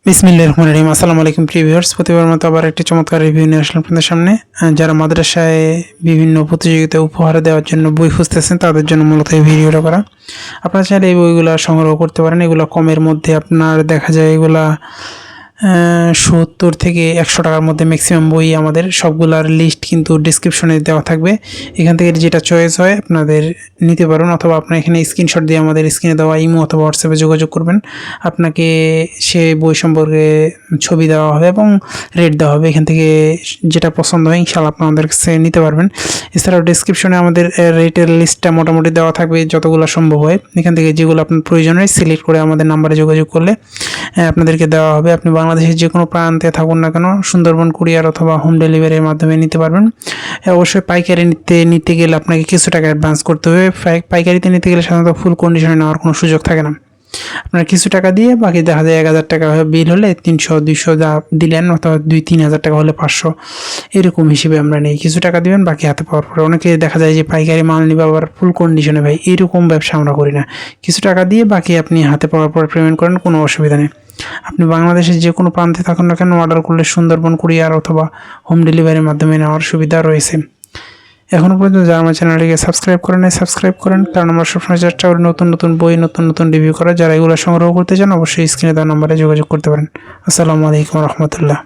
বিসমিল্লাহির রহমানির রহিম। আসসালামু আলাইকুম প্রিয় ভিউয়ার্স, প্রতিবার মতো আবার একটি চমৎকার রিভিউ নিয়ে আসলাম আপনাদের সামনে। যারা মাদ্রাসায় বিভিন্ন প্রতিযোগিতায় উপহার দেওয়ার জন্য বই খুঁজতেছেন তাদের জন্য মূলত এই ভিডিওটা করা। আপনারা চাইলে এই বইগুলো সংগ্রহ করতে পারেন। এগুলো কমের মধ্যে আপনার দেখা যায় এগুলা 70 থেকে 100 টাকার মধ্যে ম্যাক্সিমাম বই। আমাদের সবগুলার লিস্ট কিন্তু ডিসক্রিপশনে দেওয়া থাকবে, এখান থেকে যেটা চয়েস হয় আপনাদের নিতে পারুন, অথবা আপনার এখানে স্ক্রিনশট দিয়ে আমাদের স্ক্রিনে দেওয়া ইমো অথবা হোয়াটসঅ্যাপে যোগাযোগ করবেন। আপনাকে সে বই সম্পর্কে ছবি দেওয়া হবে এবং রেট দেওয়া হবে, এখান থেকে যেটা পছন্দ হয় ইনশাআল্লাহ আপনাদের কাছে নিতে পারবেন। এছাড়াও ডিসক্রিপশনে আমাদের রেটের লিস্টটা মোটামুটি দেওয়া থাকবে যতগুলো সম্ভব হয়। এখান থেকে যেগুলো আপনার প্রয়োজন হয় সিলেক্ট করে আমাদের নাম্বারে যোগাযোগ করলে আপনাদেরকে দেওয়া হবে। আপনি বাংলাদেশের যে কোনো প্রান্তে থাকুন না কেন সুন্দরবন কুরিয়ার অথবা হোম ডেলিভারির মাধ্যমে নিতে পারবেন। অবশ্যই পাইকারি নিতে গেলে আপনাকে কিছু টাকা অ্যাডভান্স করতে হবে। পাইকারিতে নিতে গেলে সাধারণত ফুল কন্ডিশনে নেওয়ার কোনো সুযোগ থাকে না। আপনার কিছু টাকা দিয়ে বাকি দেখা যায় 1000 টাকা বিল হলে 300-200 যা দিলেন, অথবা 2-3000 টাকা হলে 500, এরকম হিসেবে আমরা নেই। কিছু টাকা দিবেন বাকি হাতে পাওয়ার পরে। অনেকে দেখা যায় যে পাইকারি মাল নিবে আবার ফুল কন্ডিশনে, ভাই এরকম ব্যবসা আমরা করি না। কিছু টাকা দিয়ে বাকি আপনি হাতে পাওয়ার পর পেমেন্ট করেন, কোনো অসুবিধা নেই। আপনি বাংলাদেশের যে কোনো প্রান্তে থাকুন না কেন অর্ডার করলে সুন্দরবন কুরিয়ার অথবা হোম ডেলিভারির মাধ্যমে নেওয়ার সুবিধা রয়েছে। এখনও পর্যন্ত যারা আমার চ্যানেলটিকে সাবস্ক্রাইব করেন নাই সাবস্ক্রাইব করেন, কারণ আমরা সবসময় চেষ্টা করি নতুন নতুন বই নতুন নতুন রিভিউ করা। যারা এগুলো সংগ্রহ করতে চান অবশ্যই স্ক্রিনে দেওয়া নম্বরে যোগাযোগ করতে পারেন। আসসালামু আলাইকুম রহমতুল্লাহ।